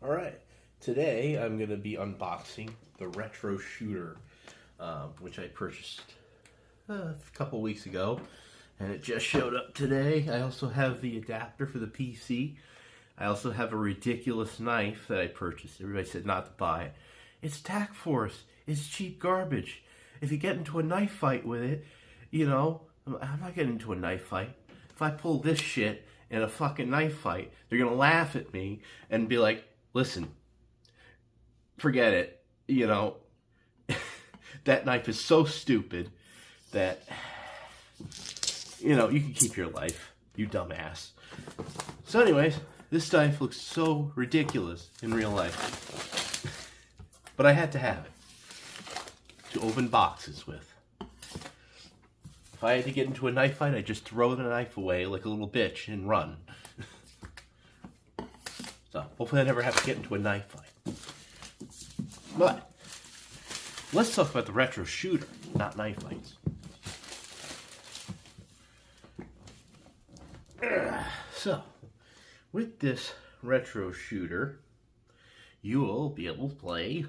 Alright, today I'm going to be unboxing the Retro Shooter, which I purchased a couple weeks ago, and it just showed up today. I also have the adapter for the PC. I also have a ridiculous knife that I purchased. Everybody said not to buy it. It's Tac Force. It's cheap garbage. If you get into a knife fight with it, I'm not getting into a knife fight. If I pull this shit in a fucking knife fight, they're going to laugh at me and be like, listen, forget it. That knife is so stupid that, you can keep your life, you dumbass. So anyways, this knife looks so ridiculous in real life. But I had to have it to open boxes with. If I had to get into a knife fight, I'd just throw the knife away like a little bitch and run. So, hopefully I never have to get into a knife fight. But, let's talk about the Retro Shooter, not knife fights. So, with this Retro Shooter, you will be able to play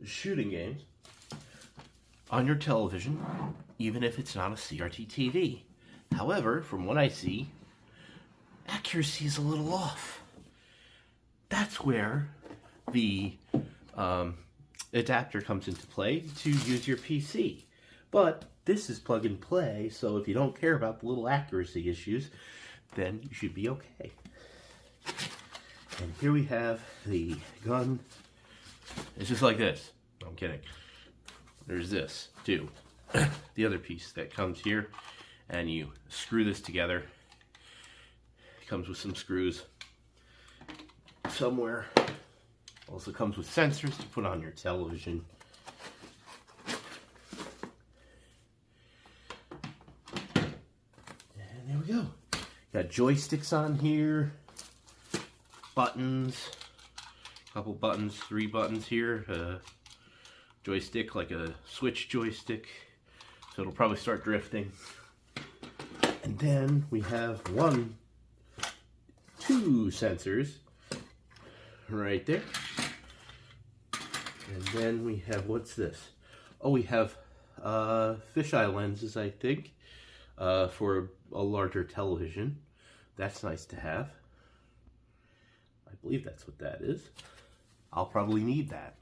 shooting games on your television, even if it's not a CRT TV. However, from what I see, accuracy is a little off. That's where the adapter comes into play to use your PC. But this is plug and play, so if you don't care about the little accuracy issues, then you should be okay. And here we have the gun. It's just like this. No, I'm kidding. There's this, too. The other piece that comes here, and you screw this together. It comes with some screws somewhere. Also comes with sensors to put on your television. And there we go. Got joysticks on here. Buttons. Couple buttons, 3 buttons here. Joystick, like a Switch joystick. So it'll probably start drifting. And then we have 2 sensors right there. And then we have, what's this? Oh, we have fisheye lenses, I think, for a larger television. That's nice to have. I believe that's what that is. I'll probably need that.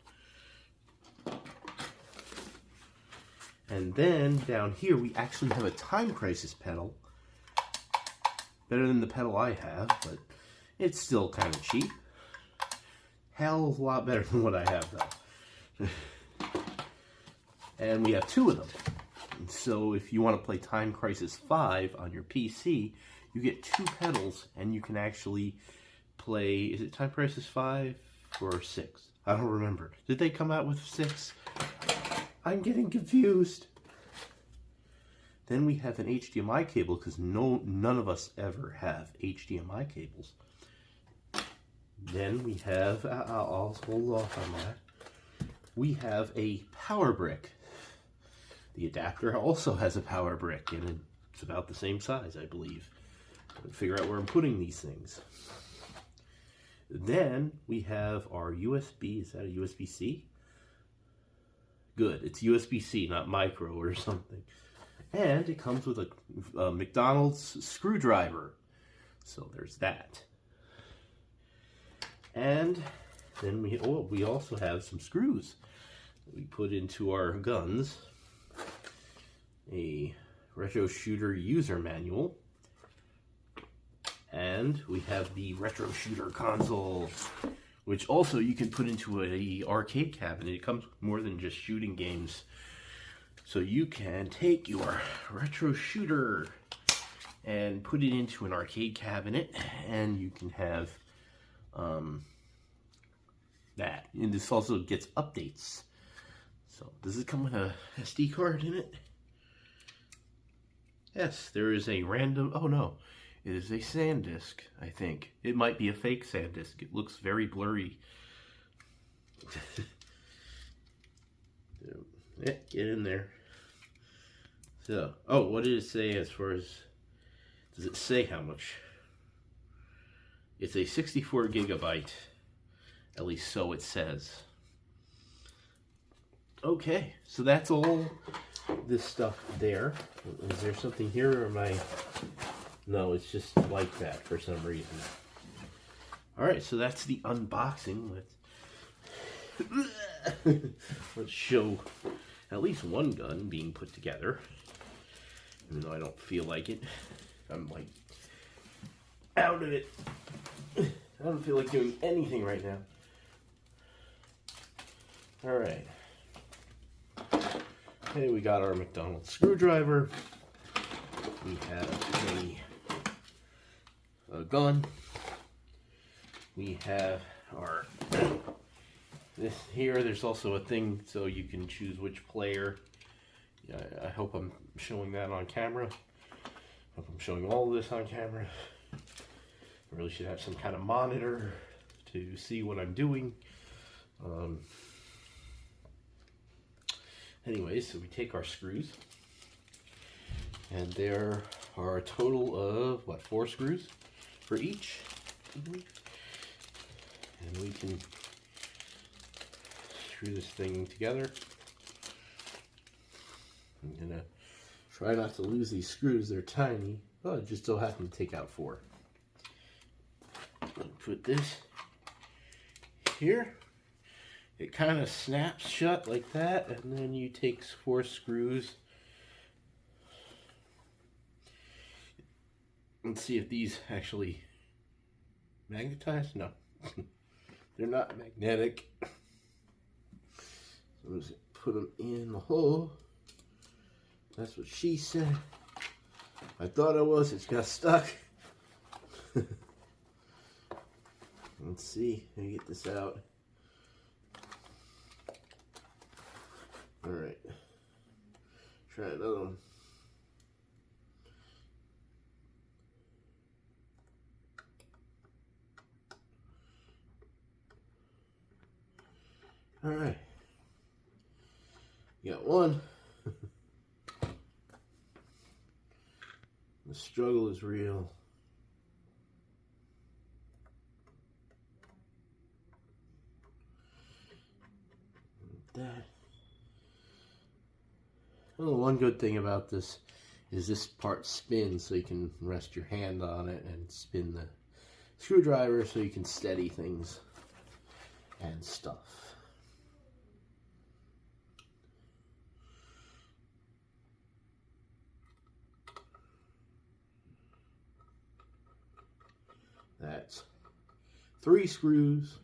And then down here we actually have a Time Crisis pedal. Better than the pedal I have, but it's still kind of cheap. Hell of a lot better than what I have though. And we have 2 of them. And so if you want to play Time Crisis 5 on your PC, you get 2 pedals and you can actually play, is it Time Crisis 5 or 6? I don't remember. Did they come out with 6? I'm getting confused. Then we have an HDMI cable because none of us ever have HDMI cables. Then we have, I'll hold off on that. We have a power brick. The adapter also has a power brick, and it's about the same size, I believe. Figure out where I'm putting these things. Then we have our USB. Is that a USB-C? Good. It's USB-C, not micro or something. And it comes with a McDonald's screwdriver. So there's that. And then we also have some screws that we put into our guns. A Retro Shooter user manual. And we have the Retro Shooter console, which also you can put into an arcade cabinet. It comes with more than just shooting games. So you can take your Retro Shooter and put it into an arcade cabinet, and you can have that. And this also gets updates. So does it come with a SD card in it? Yes, there is a random, oh no. It is a SanDisk, I think. It might be a fake SanDisk. It looks very blurry. Yeah, get in there. So, oh, what did it say as far as... Does it say how much? It's a 64 gigabyte, at least so it says. Okay, so that's all this stuff there. Is there something here, or am I... No, it's just like that for some reason. Alright, so that's the unboxing. Let's show at least one gun being put together. Even though I don't feel like it. I'm like out of it. I don't feel like doing anything right now. Alright. Okay, we got our McDonald's screwdriver. We have a gun. We have our this here. There's also a thing so you can choose which player. Yeah, I hope I'm showing that on camera. I hope I'm showing all of this on camera. I really should have some kind of monitor to see what I'm doing. Anyways, so we take our screws, and there are a total of, what, 4 screws for each, and we can screw this thing together. I'm gonna try not to lose these screws, they're tiny. Oh, I just so happen to take out 4. Put this here. It kind of snaps shut like that, and then you take 4 screws. Let's see if these actually magnetize. No, they're not magnetic. So I'm just put them in the hole. That's what she said. I thought it was. It's got stuck. Let's see. Let me get this out. Alright. Try another one. Alright. You got one. The struggle is real. That. Well, one good thing about this is this part spins, so you can rest your hand on it and spin the screwdriver so you can steady things and stuff. That's 3 screws.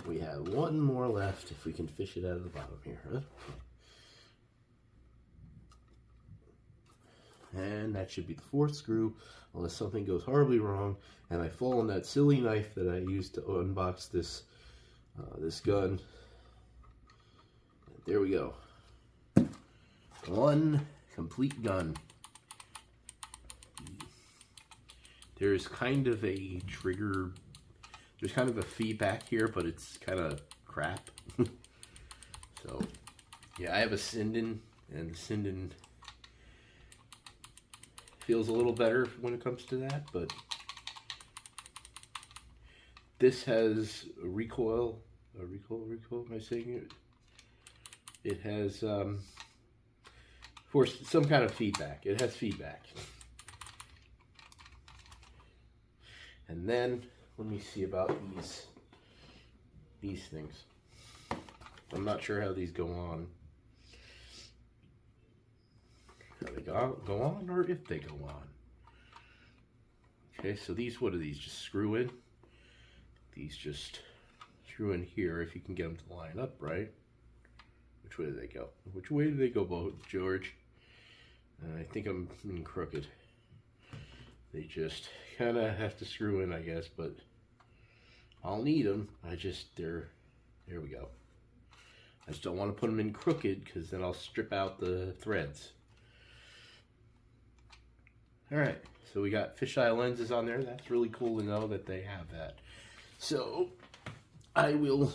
We have 1 more left if we can fish it out of the bottom here. Huh? And that should be the 4th screw, unless something goes horribly wrong and I fall on that silly knife that I used to unbox this this gun. There we go. One complete gun. There's kind of a trigger, there's kind of a feedback here, but it's kind of crap. So, yeah, I have a Sinden, and the Sinden feels a little better when it comes to that, but this has a recoil, am I saying it? It has, of course, some kind of feedback. It has feedback. And then, let me see about these things. I'm not sure how these go on. How they go on, or if they go on. Okay, so these, what are these? Just screw in? These just screw in here if you can get them to line up, right? Which way do they go? Which way do they go, George? I think I'm being crooked. They just kind of have to screw in, I guess, but I'll need them. There we go. I just don't want to put them in crooked because then I'll strip out the threads. Alright, so we got fisheye lenses on there. That's really cool to know that they have that. So, I will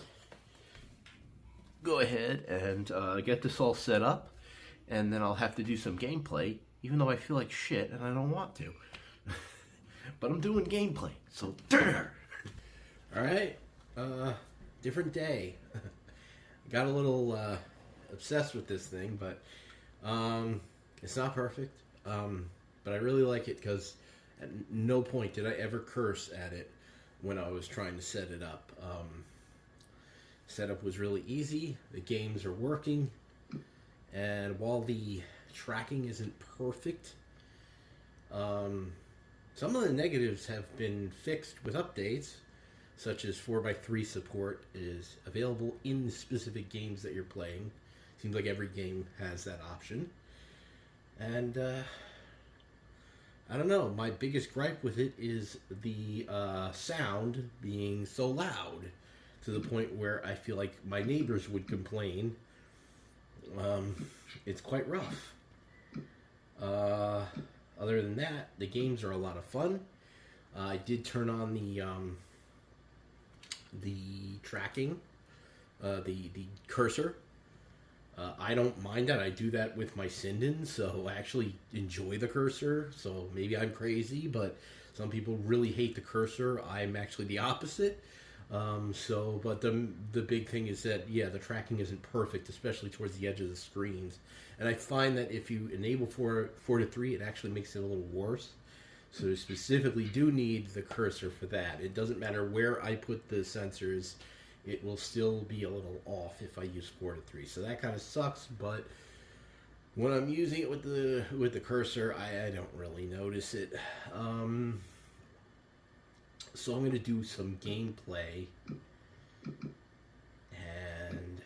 go ahead and get this all set up, and then I'll have to do some gameplay, even though I feel like shit and I don't want to. But I'm doing gameplay, so there. All right, different day. Got a little obsessed with this thing, but it's not perfect. But I really like it because at no point did I ever curse at it when I was trying to set it up. Setup was really easy. The games are working, and while the tracking isn't perfect, some of the negatives have been fixed with updates, such as 4x3 support is available in the specific games that you're playing. Seems like every game has that option. And, I don't know, my biggest gripe with it is the sound being so loud to the point where I feel like my neighbors would complain. It's quite rough. Other than that, the games are a lot of fun. I did turn on the tracking, the cursor. I don't mind that. I do that with my Sinden, so I actually enjoy the cursor. So maybe I'm crazy, but some people really hate the cursor. I'm actually the opposite. But the big thing is that, yeah, the tracking isn't perfect, especially towards the edge of the screens. And I find that if you enable 4 to 3, it actually makes it a little worse. So you specifically do need the cursor for that. It doesn't matter where I put the sensors, it will still be a little off if I use 4 to 3. So that kind of sucks, but when I'm using it with the cursor, I don't really notice it. So I'm going to do some gameplay and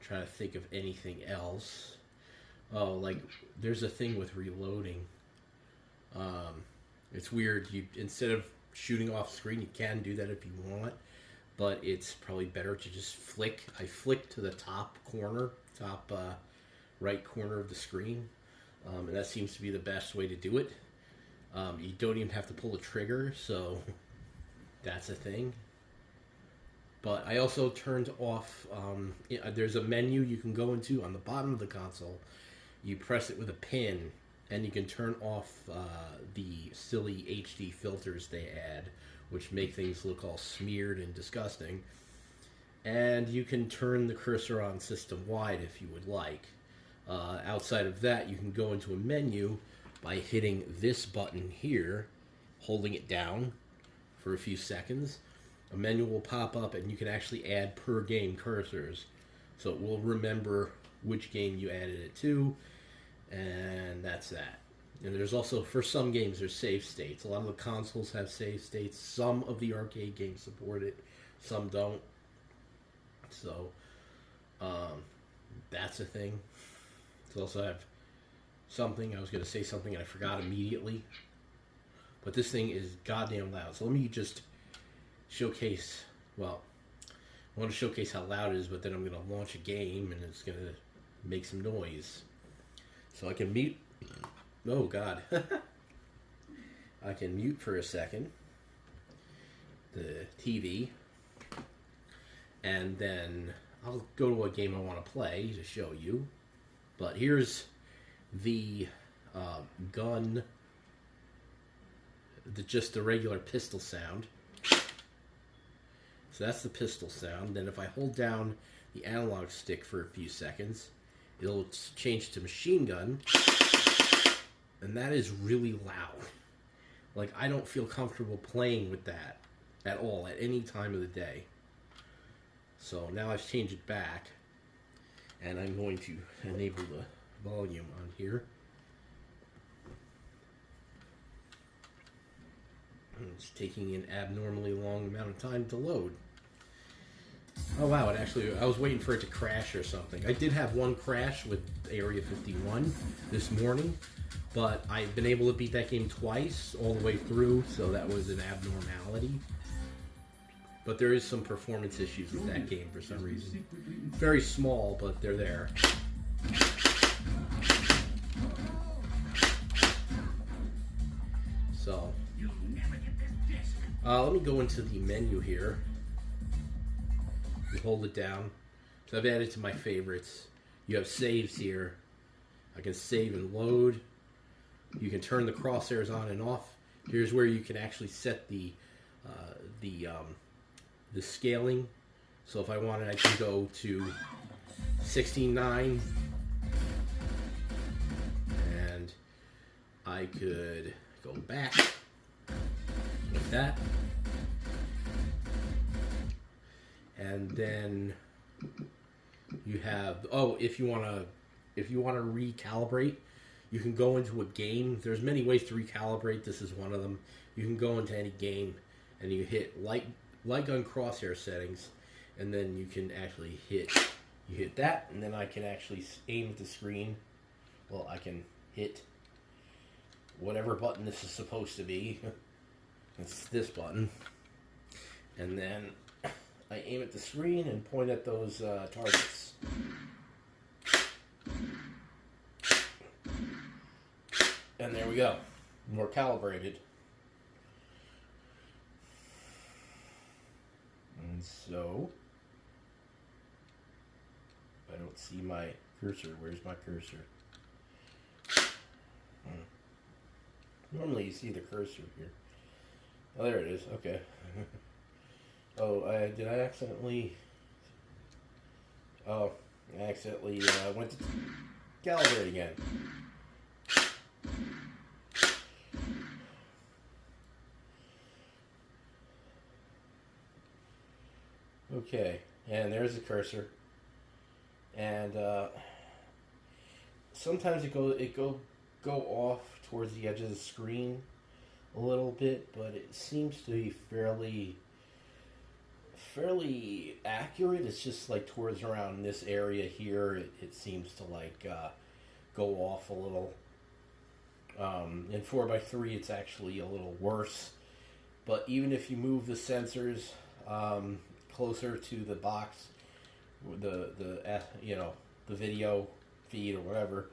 try to think of anything else. Oh, like there's a thing with reloading. It's weird. You instead of shooting off screen, you can do that if you want, but it's probably better to just flick. I flick to the top right corner of the screen, and that seems to be the best way to do it. You don't even have to pull the trigger, so that's a thing. But I also turned off, there's a menu you can go into on the bottom of the console. You press it with a pin, and you can turn off the silly HD filters they add, which make things look all smeared and disgusting. And you can turn the cursor on system-wide if you would like. Outside of that, you can go into a menu by hitting this button here, holding it down for a few seconds. A menu will pop up and you can actually add per game cursors. So it will remember which game you added it to, and that's that. And there's also, for some games, there's save states. A lot of the consoles have save states. Some of the arcade games support it, some don't. So, that's a thing. It's also have something, I was going to say something and I forgot immediately. But this thing is goddamn loud. So let me just showcase, well, I want to showcase how loud it is, but then I'm going to launch a game and it's going to make some noise. So I can mute, oh god. I can mute for a second the TV, and then I'll go to a game I want to play to show you. But here's the gun, just the regular pistol sound. So that's the pistol sound. Then if I hold down the analog stick for a few seconds, it'll change to machine gun. And that is really loud. Like, I don't feel comfortable playing with that at all, at any time of the day. So now I've changed it back, and I'm going to enable the volume on here. It's taking an abnormally long amount of time to load. Oh wow, it actually, I was waiting for it to crash or something. I did have one crash with Area 51 this morning, but I've been able to beat that game twice all the way through, so that was an abnormality. But there is some performance issues with that game for some reason. Very small, but they're there. So, let me go into the menu here. You hold it down. So I've added to my favorites. You have saves here. I can save and load. You can turn the crosshairs on and off. Here's where you can actually set the the scaling. So if I wanted, I can go to 16:9, and I could go back like that, and then you have if you want to recalibrate, you can go into a game. There's many ways to recalibrate. This is one of them. You can go into any game and you hit light gun crosshair settings, and then you can actually hit that, and then I can actually aim at the screen. Well, I can hit whatever button this is supposed to be. It's this button, and then I aim at the screen and point at those targets. And there we go. More calibrated. And so, I don't see my cursor. Where's my cursor? Normally you see the cursor here. Oh, there it is. Okay. Did I accidentally... Oh, I accidentally went to calibrate again. Okay, and there's the cursor, and sometimes it go off towards the edge of the screen a little bit, but it seems to be fairly accurate. It's just like towards around this area here, it seems to like go off a little. In 4x3, it's actually a little worse, but even if you move the sensors closer to the box, the video feed or whatever,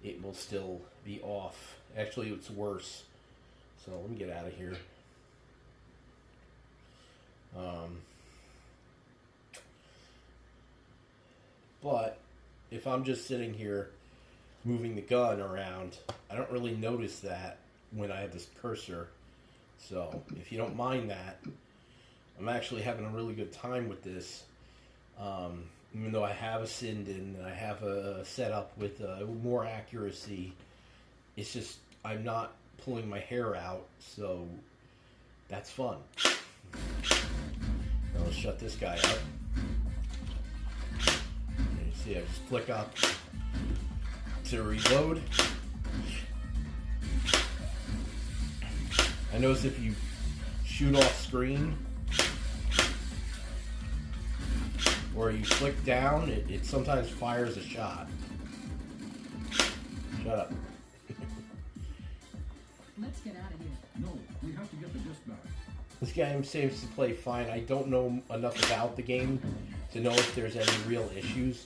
it will still be off. Actually, it's worse. So let me get out of here. But if I'm just sitting here moving the gun around, I don't really notice that when I have this cursor. So if you don't mind that, I'm actually having a really good time with this. Even though I have a Sinden and I have a setup with more accuracy, it's just I'm not pulling my hair out, so that's fun. Now let's shut this guy up. You see, I just click up to reload. I notice if you shoot off screen, or you click down, it sometimes fires a shot. Shut up. Let's get out of here. No, we have to get the disc back. This game seems to play fine. I don't know enough about the game to know if there's any real issues.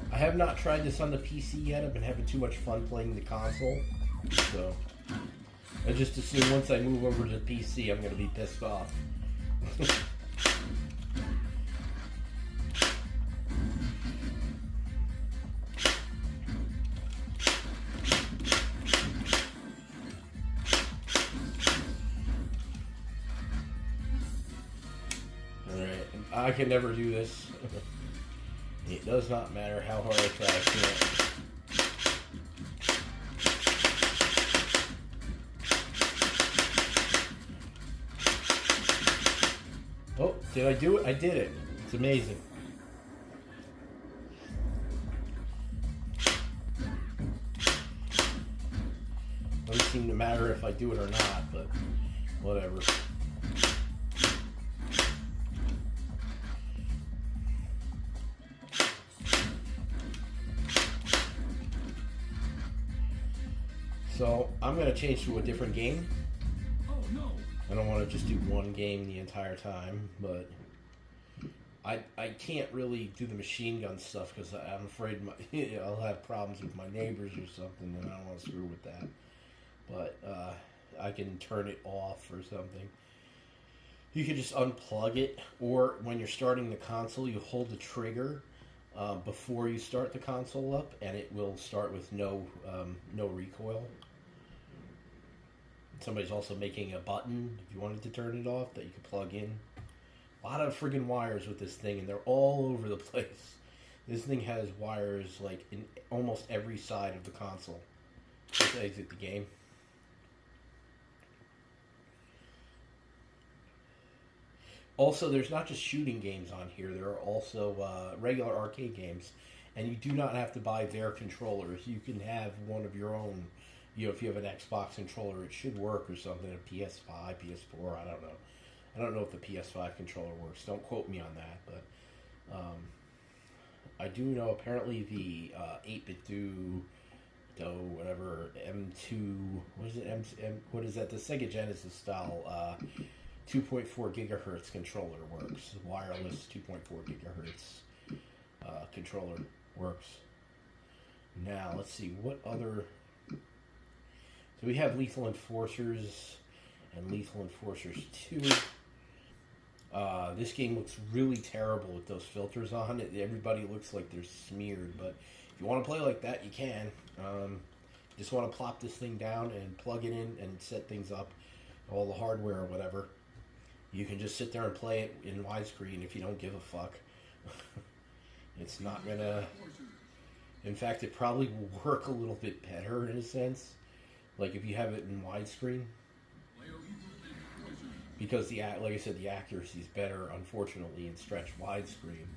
I have not tried this on the PC yet. I've been having too much fun playing the console. So, I just assume once I move over to the PC, I'm going to be pissed off. Alright, I can never do this. It does not matter how hard I try, I can't. Oh, did I do it? I did it. It's amazing. Doesn't seem to matter if I do it or not, but whatever. So, I'm going to change to a different game. Oh no! I don't want to just do one game the entire time, but I can't really do the machine gun stuff because I'm afraid I'll have problems with my neighbors or something, and I don't want to screw with that. But I can turn it off or something. You can just unplug it, or when you're starting the console, you hold the trigger before you start the console up, and it will start with no recoil. Somebody's also making a button, if you wanted to turn it off, that you could plug in. A lot of friggin' wires with this thing, and they're all over the place. This thing has wires like in almost every side of the console. Let's exit the game. Also, there's not just shooting games on here. There are also regular arcade games, and you do not have to buy their controllers. You can have one of your own. If you have an Xbox controller, it should work or something. A PS5, PS4, I don't know. I don't know if the PS5 controller works. Don't quote me on that, but I do know apparently the 8BitDo, whatever, M2, what is it, what is that, the Sega Genesis style 2.4 gigahertz controller works. Wireless 2.4 gigahertz controller works. Now, let's see, what other... So we have Lethal Enforcers and Lethal Enforcers 2. This game looks really terrible with those filters on it. Everybody looks like they're smeared, but if you want to play like that, you can. Just want to plop this thing down and plug it in and set things up, all the hardware or whatever. You can just sit there and play it in widescreen if you don't give a fuck. It's not gonna... In fact, it probably will work a little bit better in a sense. Like if you have it in widescreen. Because, like I said, the accuracy is better, unfortunately, in stretched widescreen.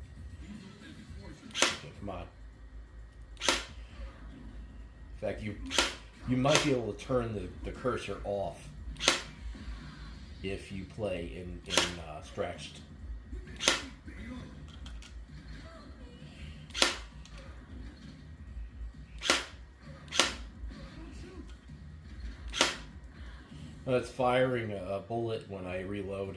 Okay, come on. In fact, you might be able to turn the cursor off if you play in stretched. It's firing a bullet when I reload.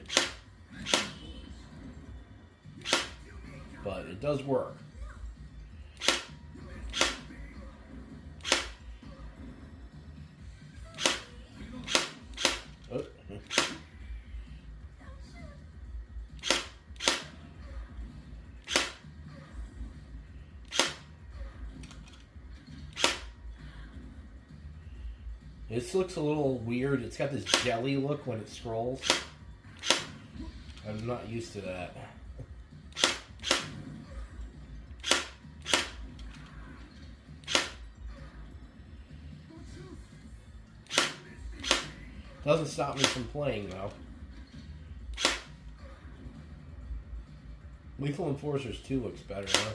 But it does work. Oh. This looks a little weird. It's got this jelly look when it scrolls. I'm not used to that. Doesn't stop me from playing, though. Lethal Enforcers 2 looks better, huh?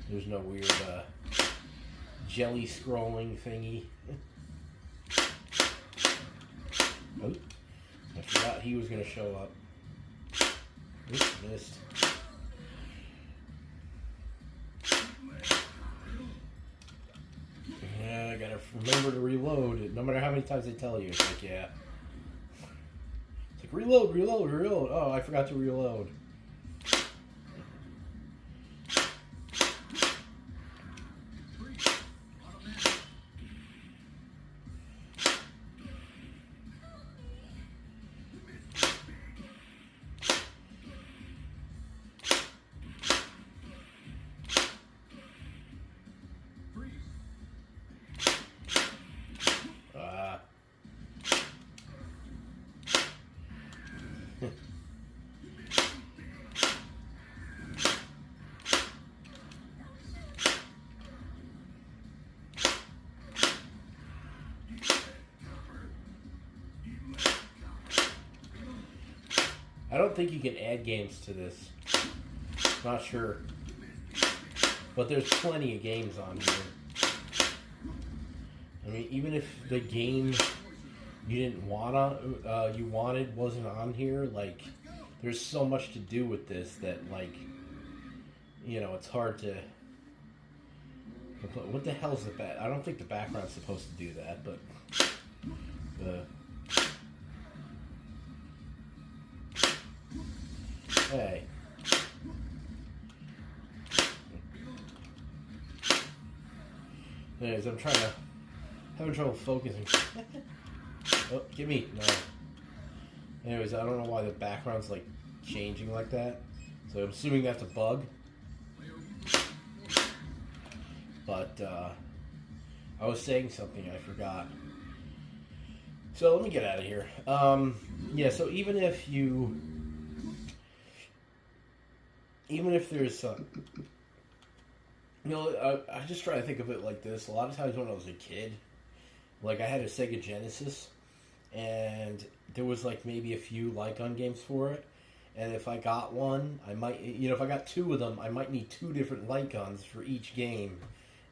There's no weird jelly scrolling thingy. Oh, I forgot he was going to show up. Oops, missed. Yeah, I gotta remember to reload it. No matter how many times they tell you, it's like, yeah. It's like, reload, reload, reload. Oh, I forgot to reload. I don't think you can add games to this. Not sure. But there's plenty of games on here. I mean, even if the game you didn't you wanted wasn't on here, like, there's so much to do with this that, like, you know, it's hard to... What the hell's the back? I don't think the background's supposed to do that, but... Hey. Anyways, having trouble focusing. Oh, give me, no. Anyways, I don't know why the background's like changing like that. So I'm assuming that's a bug. But, I was saying something, I forgot. So let me get out of here. Yeah, so even if there's some, I just try to think of it like this. A lot of times when I was a kid, like I had a Sega Genesis, and there was like maybe a few light gun games for it. And if I got one, I might, if I got two of them, I might need two different light guns for each game.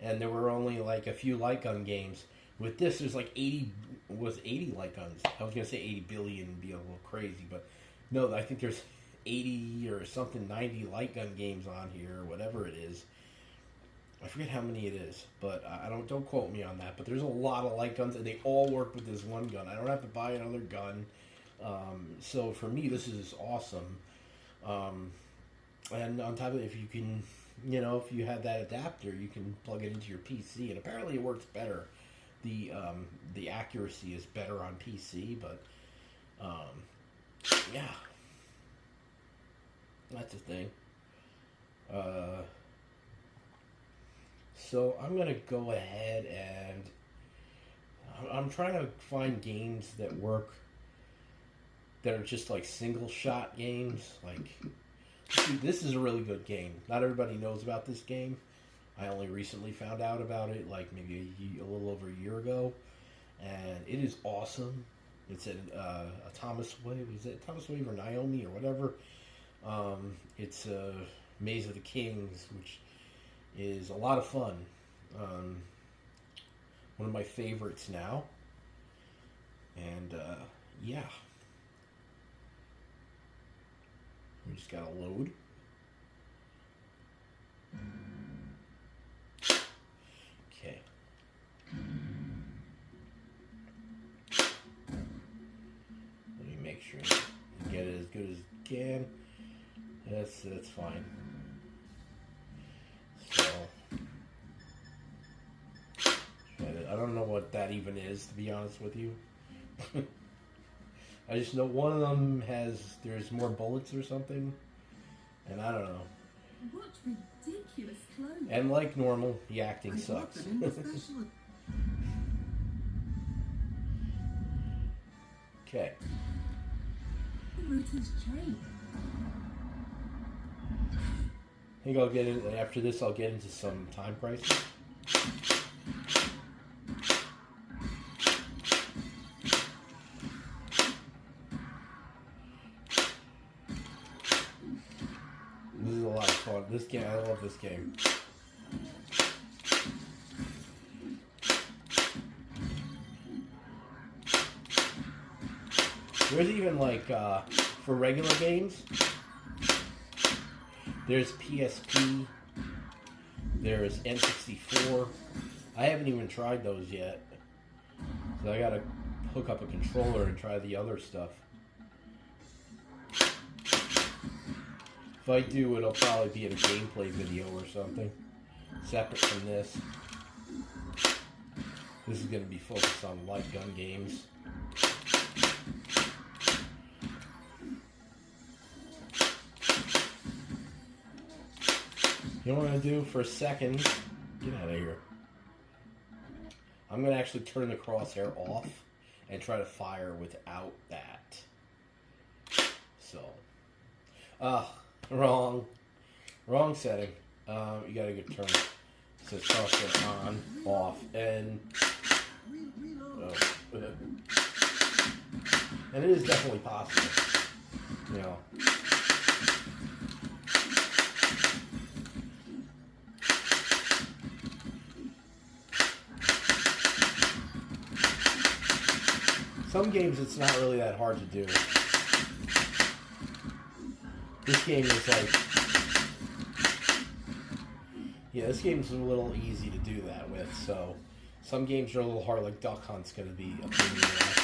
And there were only like a few light gun games. With this, there's like 80 light guns. I was going to say 80 billion and be a little crazy, but no, I think there's 80 or something, 90 light gun games on here, or whatever it is. I forget how many it is, but don't quote me on that. But there's a lot of light guns, and they all work with this one gun. I don't have to buy another gun. So for me, this is awesome. And on top of it, if you can, if you have that adapter, you can plug it into your PC, and apparently it works better. The accuracy is better on PC, but yeah, that's a thing. So I'm gonna go ahead and I'm trying to find games that work that are just like single shot games. Like, see, this is a really good game. Not everybody knows about this game. I only recently found out about it, like maybe a little over a year ago, and it is awesome. It's a Thomas Wave. Is it Thomas Wave or Naomi or whatever? It's Maze of the Kings, which is a lot of fun. One of my favorites now, and yeah, we just gotta load. Okay. Let me make sure I get it as good as I can. That's fine. So I don't know what that even is, to be honest with you. I just know one of them there's more bullets or something, and I don't know. What ridiculous clothes. And like normal, the acting sucks. Okay. The route has changed. I think I'll get in, after this I'll get into some time crisis. This is a lot of fun. This game, I love this game. There's even like, for regular games, there's PSP, there's N64. I haven't even tried those yet. So I gotta hook up a controller and try the other stuff. If I do, it'll probably be in a gameplay video or something, separate from this. This is going to be focused on light gun games. You know what I'm going to do for a second? Get out of here. I'm going to actually turn the crosshair off and try to fire without that. So, wrong setting. You gotta get turned. It says crosshair on, off, and and it is definitely possible. Some games it's not really that hard to do. This game is like, yeah, this game's a little easy to do that with, so some games are a little hard, like Duck Hunt's going to be a pain in the ass.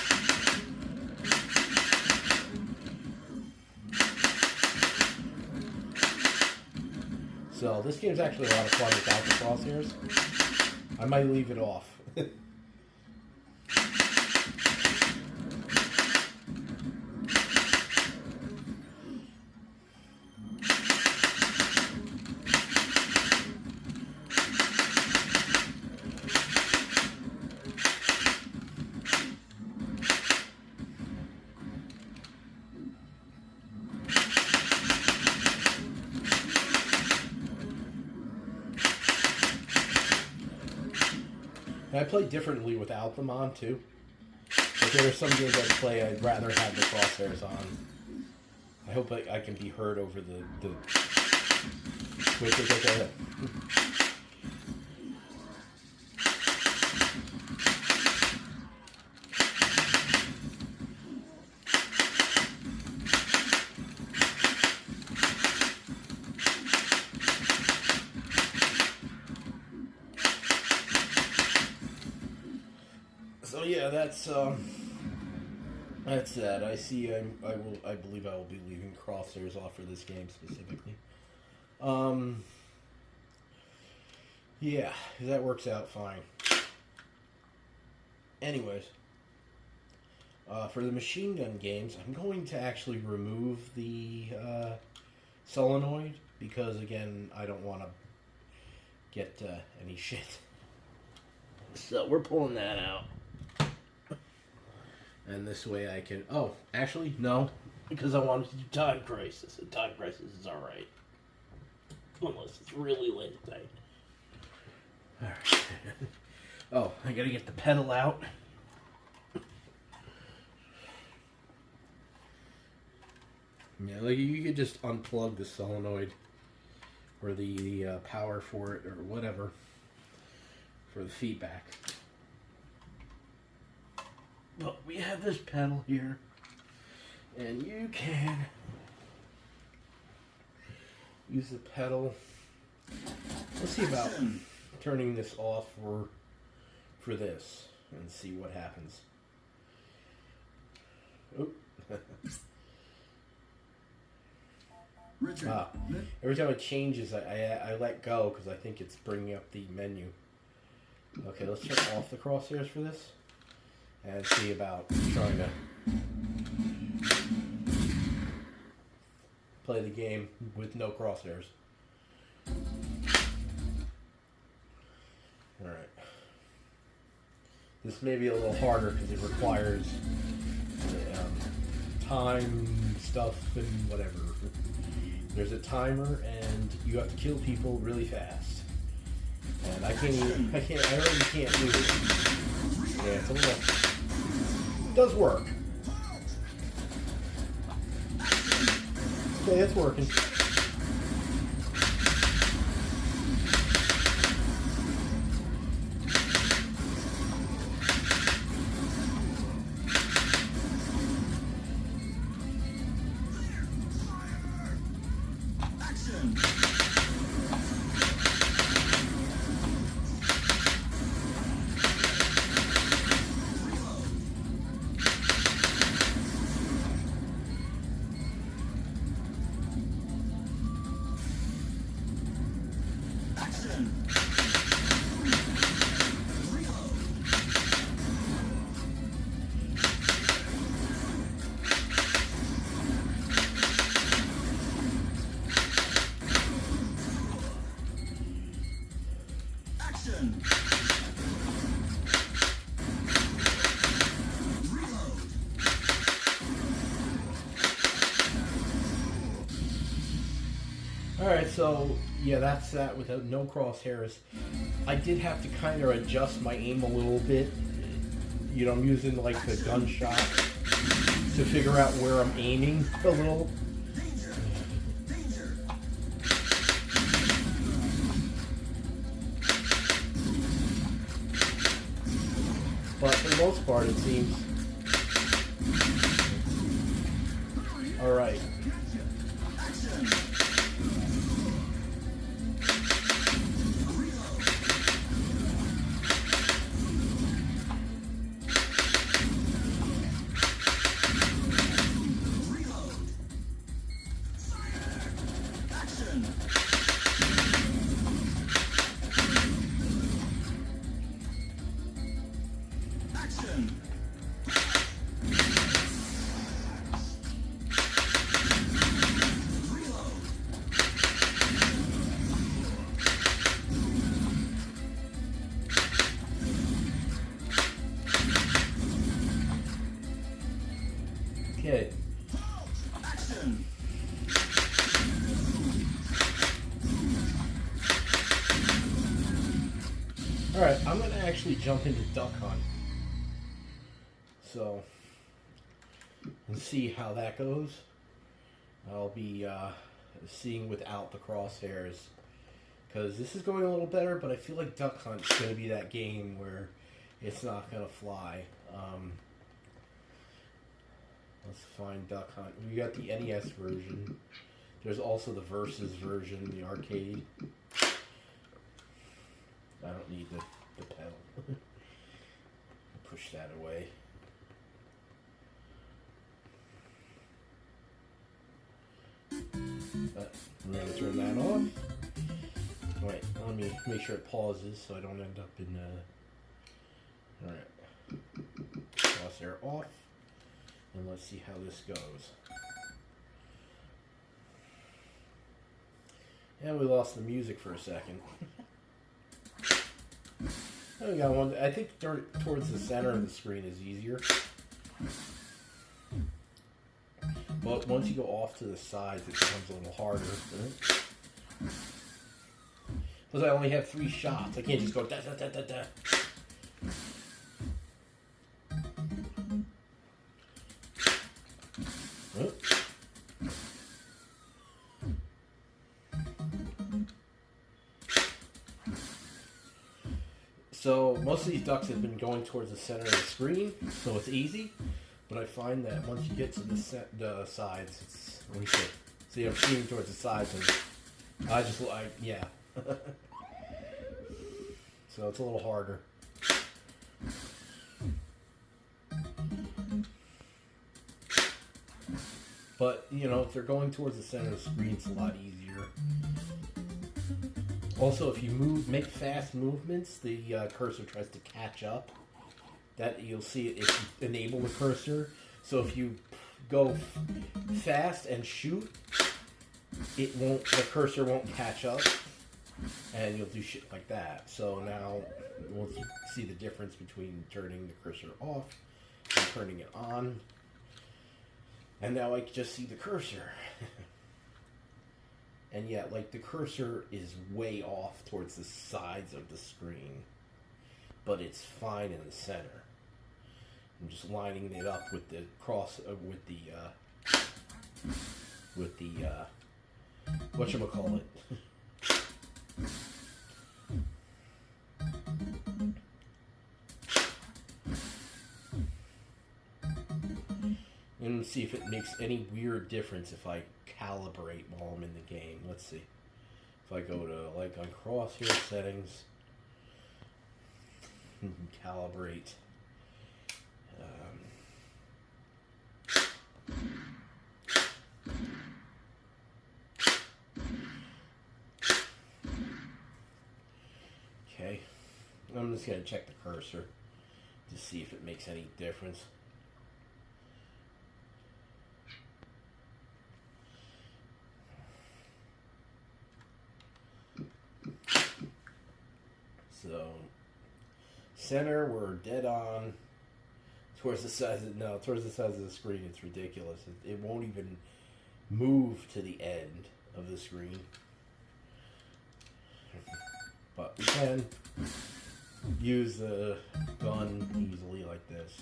So this game's actually a lot of fun without the crosshairs. I might leave it off. I play differently without them on too. But there are some games I play I'd rather have the crosshairs on. I hope I can be heard over the. Wait, go ahead. So yeah, that's that. I see. I believe I will be leaving crosshairs off for this game specifically. Yeah, that works out fine. Anyways, for the machine gun games, I'm going to actually remove the solenoid because again, I don't want to get any shit. So we're pulling that out. And this way I can... Oh, actually, no. Because I wanted to do Time Crisis. And Time Crisis is alright. Unless it's really late at night. Alright. Oh, I gotta get the pedal out. Yeah, like you could just unplug the solenoid. Or the power for it, or whatever. For the feedback. But we have this pedal here, and you can use the pedal. Let's see about turning this off for this and see what happens. Oop. Richard, Every time it changes, I let go because I think it's bringing up the menu. Okay, let's turn off the crosshairs for this. And see about trying to play the game with no crosshairs. Alright. This may be a little harder because it requires time stuff and whatever. There's a timer and you have to kill people really fast. And I already can't do it. Yeah, it's a little... It does work. Okay, it's working. Alright, so yeah, that's that without no crosshairs. I did have to kind of adjust my aim a little bit. You know, I'm using like the gunshot to figure out where I'm aiming a little. But for the most part, it seems alright. Okay. Alright, I'm going to actually jump into Duck Hunt. So, let's see how that goes. I'll be seeing without the crosshairs. Because this is going a little better, but I feel like Duck Hunt is going to be that game where it's not going to fly. Let's find Duck Hunt. We got the NES version. There's also the Versus version, the arcade. I don't need the pedal. Push that away. I'm going to turn that off. Wait, let me make sure it pauses so I don't end up in Alright. Crosshair off. And let's see how this goes. And we lost the music for a second. I got one. I think towards the center of the screen is easier. But once you go off to the sides, it becomes a little harder. Because I only have 3 shots. I can't just go da da da da da. So most of these ducks have been going towards the center of the screen, so it's easy. But I find that once you get to the sides, it's let me see, I'm shooting towards the sides, and I just like yeah. So it's a little harder. But you know, if they're going towards the center of the screen, it's a lot easier. Also, if you make fast movements, the cursor tries to catch up. That you'll see it if you enable the cursor. So if you go fast and shoot, the cursor won't catch up, and you'll do shit like that. So now we'll see the difference between turning the cursor off and turning it on. And now I can just see the cursor. And yet, like, the cursor is way off towards the sides of the screen, but it's fine in the center. I'm just lining it up with the whatchamacallit. And see if it makes any weird difference if I calibrate while I'm in the game. Let's see. If I go to, like, on crosshair settings, calibrate. Okay. I'm just going to check the cursor to see if it makes any difference. So, center, we're dead on. Towards the size of the screen, it's ridiculous. It won't even move to the end of the screen. But we can use the gun easily like this.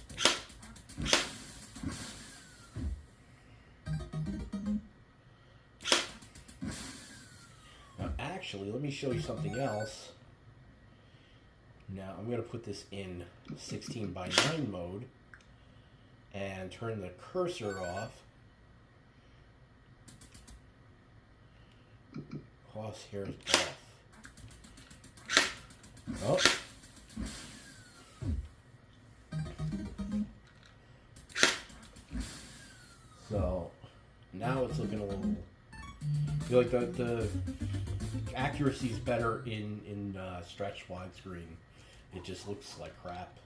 Now, actually, let me show you something else. Now, I'm going to put this in 16:9 mode and turn the cursor off. Crosshair is off. Oh. So, now it's looking a little... I feel like the accuracy is better in stretched widescreen. It just looks like crap.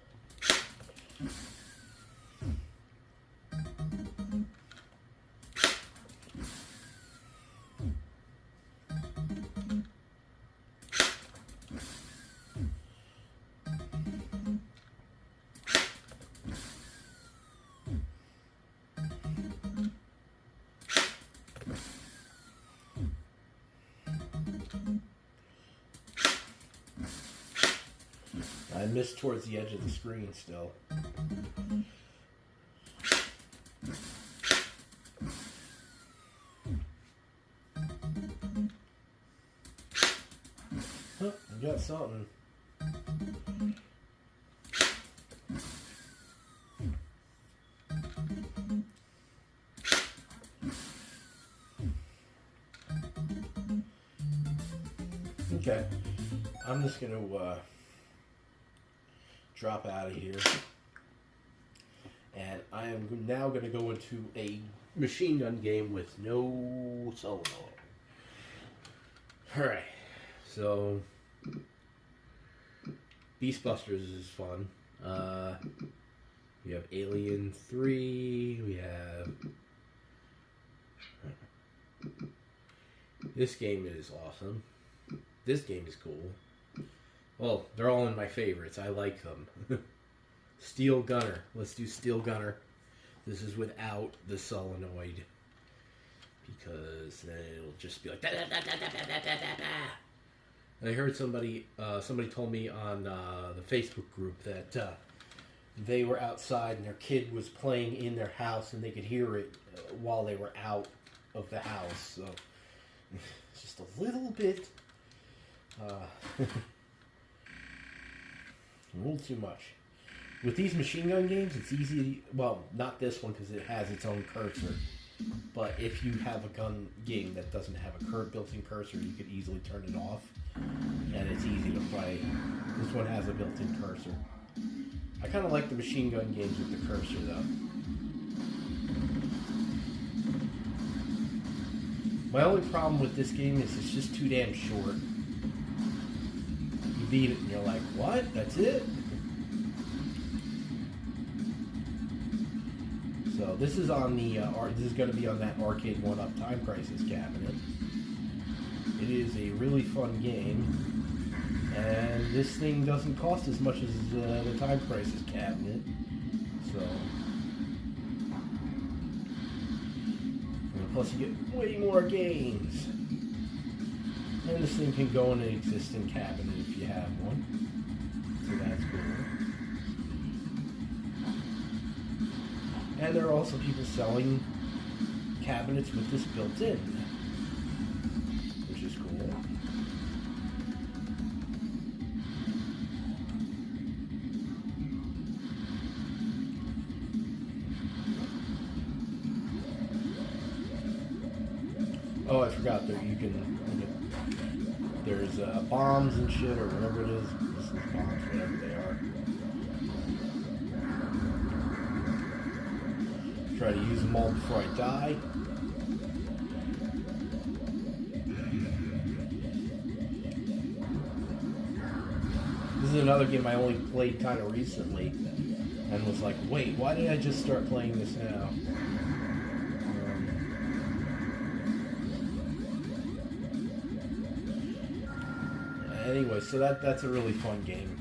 I missed towards the edge of the screen still. Huh, I got something. Okay, I'm just gonna drop out of here, and I am now going to go into a machine gun game with no solenoid. Alright, so Beastbusters is fun. We have Alien 3, we have... This game is awesome. This game is cool. Well, they're all in my favorites. I like them. Steel Gunner. Let's do Steel Gunner. This is without the solenoid. Because then it'll just be like... Da, da, da, da, da, da, da, da, da. I heard somebody told me on the Facebook group that they were outside and their kid was playing in their house and they could hear it while they were out of the house. So, it's just a little bit... a little too much. With these machine gun games, it's easy. Well, not this one because it has its own cursor. But if you have a gun game that doesn't have a built-in cursor, you could easily turn it off, and it's easy to play. This one has a built-in cursor. I kind of like the machine gun games with the cursor, though. My only problem with this game is it's just too damn short. Beat it and you're like, what? That's it? So this is on the this is going to be on that Arcade 1-Up Time Crisis cabinet. It is a really fun game, and this thing doesn't cost as much as the Time Crisis cabinet. So, and plus you get way more games. And this thing can go in an existing cabinet if you have one. So that's cool. And there are also people selling cabinets with this built in, which is cool. Oh, I forgot that you can... There's bombs and shit, or whatever it is. This is bombs, whatever they are. Try to use them all before I die. This is another game I only played kind of recently, and was like, wait, why did I just start playing this now? Anyway, so that's a really fun game.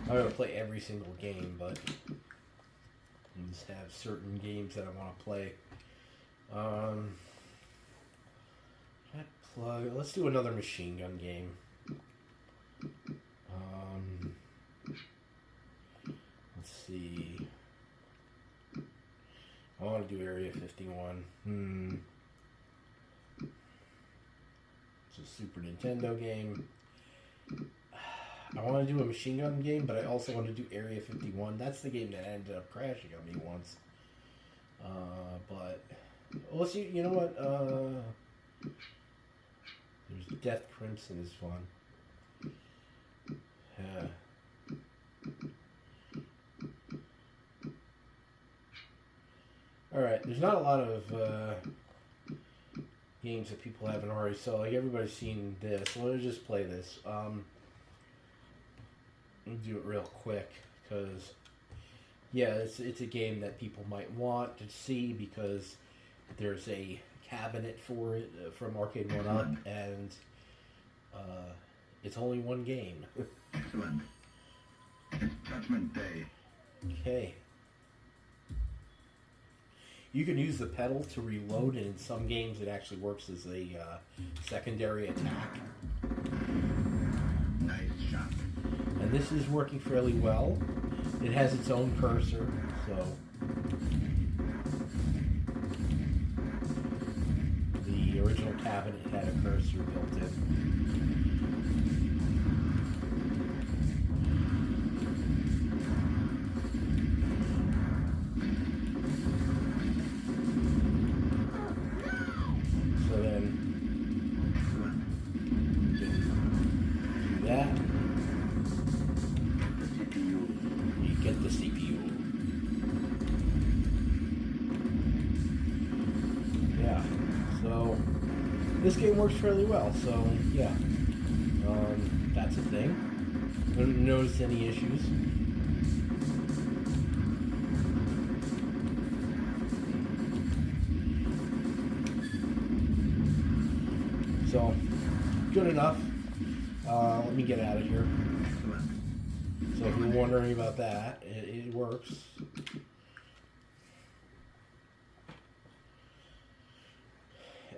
I'm going to play every single game, but I just have certain games that I want to play. Let's do another machine gun game. Let's see. I want to do Area 51. It's a Super Nintendo game. I want to do a machine gun game, but I also want to do Area 51. That's the game that ended up crashing on me once. But let's see. You know what? There's Death Crimson is fun. All right. There's not a lot of games that people haven't already. So like everybody's seen this. So let's just play this. Let me do it real quick because Yeah, it's a game that people might want to see because there's a cabinet for it from Arcade 1-Up, and it's only one game. Excellent. It's Judgment Day. Okay. You can use the pedal to reload, and in some games it actually works as a secondary attack. Nice shot. And this is working fairly well. It has its own cursor, so the original cabinet had a cursor built in. So then you can do that. You get the CPU. Yeah, so this game works fairly well, so yeah, that's a thing. Don't notice any issues. So, good enough. Let me get out of here. Excellent. So if you're wondering about that, it works.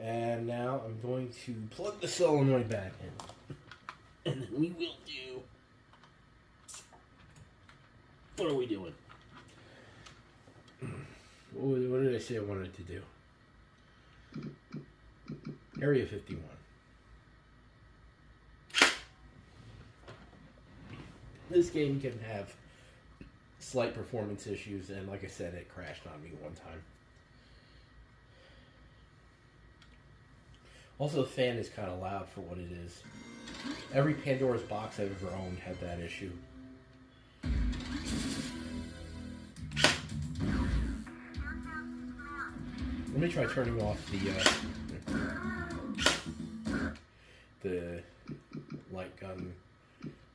And now I'm going to plug the solenoid back in. And then we will do... What are we doing? What did I say I wanted to do? Area 51. This game can have slight performance issues, and like I said, it crashed on me one time. Also, the fan is kind of loud for what it is. Every Pandora's box I've ever owned had that issue. Let me try turning off the light gun.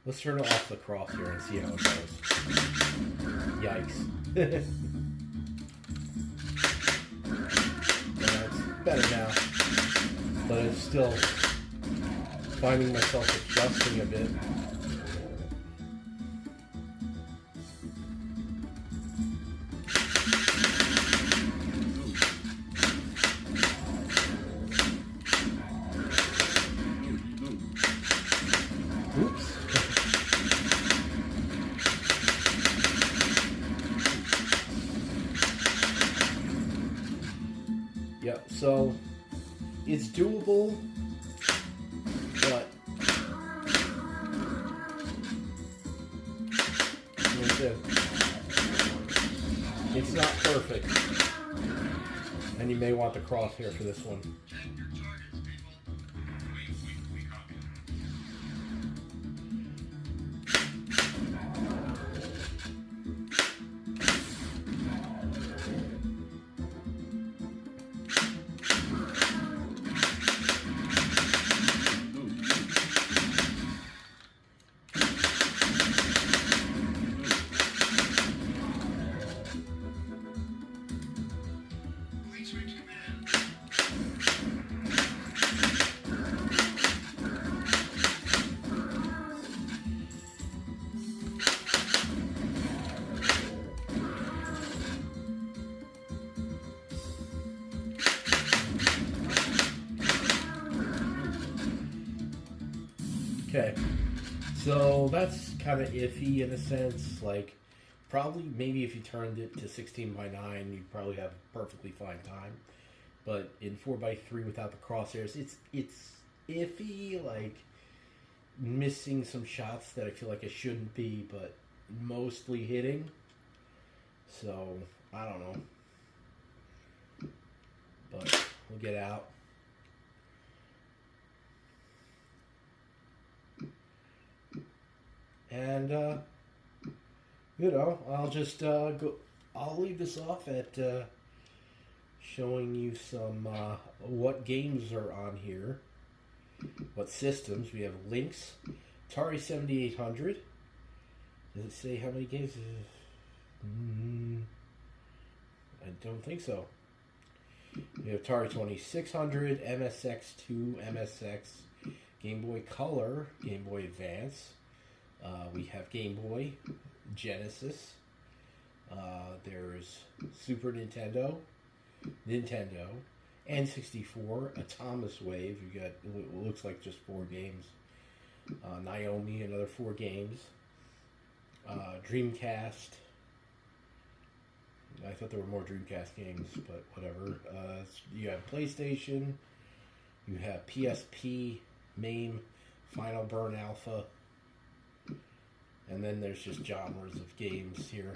Let's turn off the crosshair and see how it goes. Yikes. That's better now. But I'm still finding myself adjusting a bit. Oops. Yep, so it's doable, but like I said, it's not perfect. And you may want the crosshair for this one. Okay, so that's kind of iffy in a sense. Like, probably maybe if you turned it to 16:9, you'd probably have a perfectly fine time. But in 4:3 without the crosshairs, it's iffy. Like, missing some shots that I feel like I shouldn't be, but mostly hitting. So I don't know, but we'll get out. And, you know, I'll just go. I'll leave this off at showing you some what games are on here, what systems. We have Lynx, Atari 7800. Does it say how many games? I don't think so. We have Atari 2600, MSX2, MSX, Game Boy Color, Game Boy Advance. We have Game Boy, Genesis. There's Super Nintendo, Nintendo, N64, Atomis Wave. You got, it looks like just 4 games. Naomi, another 4 games. Dreamcast. I thought there were more Dreamcast games, but whatever. You have PlayStation. You have PSP, MAME, Final Burn Alpha. And then there's just genres of games here.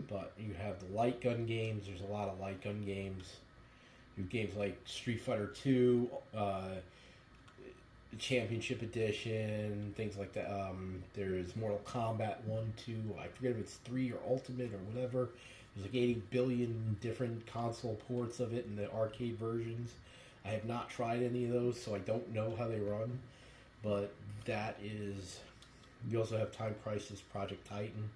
But you have the light gun games. There's a lot of light gun games. You have games like Street Fighter 2, Championship Edition, things like that. There's Mortal Kombat 1, 2, I forget if it's 3 or Ultimate or whatever. There's like 80 billion different console ports of it in the arcade versions. I have not tried any of those, so I don't know how they run. But that is... You also have Time Crisis, Project Titan.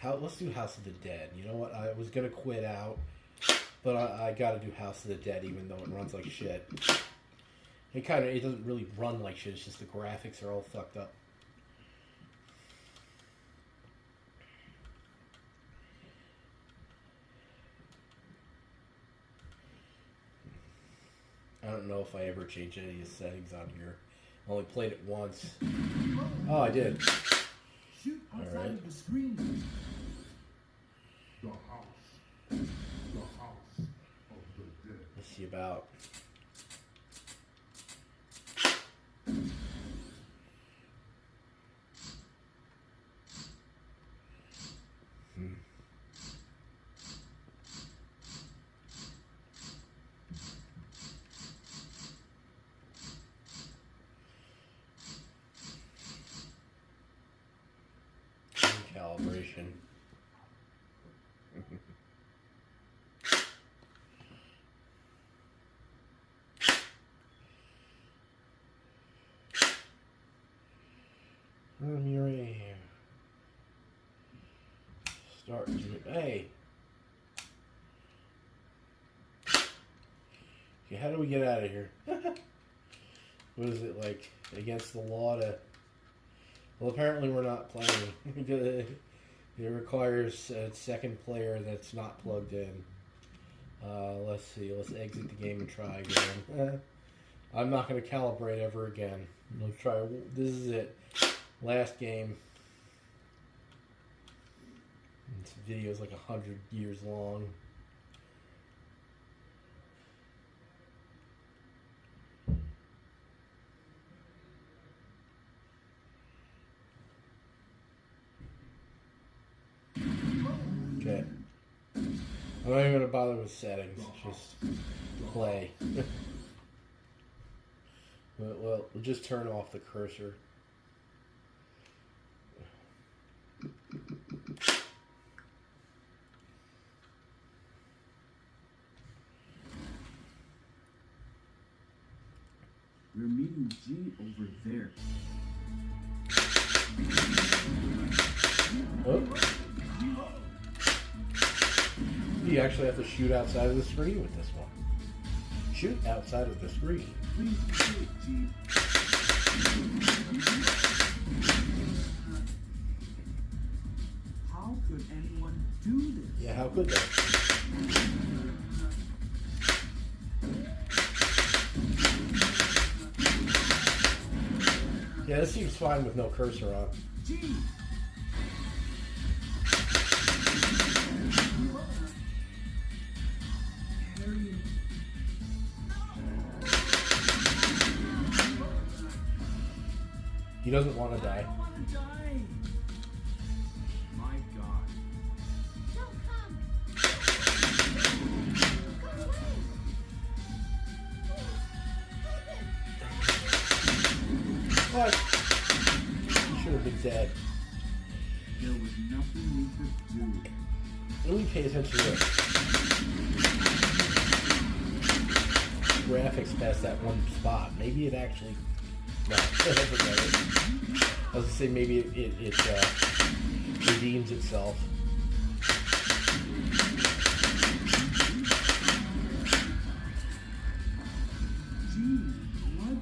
Let's do House of the Dead. You know what? I was going to quit out, but I got to do House of the Dead even though it runs like shit. It doesn't really run like shit. It's just the graphics are all fucked up. I don't know if I ever changed any of the settings on here. I only played it once. Oh, I did. Shoot outside Alright. of the screen. The house of the dead. Let's see about. Calibration. You're in here. Start. Hey. Okay, how do we get out of here? What is it, like, against the law to... Well, apparently we're not playing. It requires a second player that's not plugged in. Let's see. Let's exit the game and try again. I'm not going to calibrate ever again. Let's try. This is it. Last game. This video is like 100 years long. Okay. I'm not even gonna bother with settings. Just play. Well, we'll just turn off the cursor. We're meeting G over there. Oh. You actually have to shoot outside of the screen with this one. Shoot outside of the screen. Please do it, G. How could anyone do this? Yeah, how could they? Yeah, this seems fine with no cursor on. G. Harry. He doesn't want to I die. don't want to die. My God. Don't come. Go away. What? He should have been dead. There was nothing we could do. Let me pay attention to this. Graphics past that one spot. Maybe it actually... No, forget it. I was going to say maybe it redeems itself. Gee, what?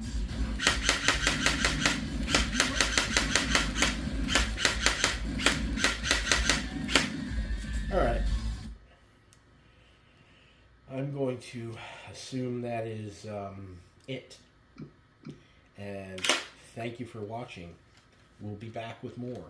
Alright. I'm going to assume that is it. And thank you for watching. We'll be back with more.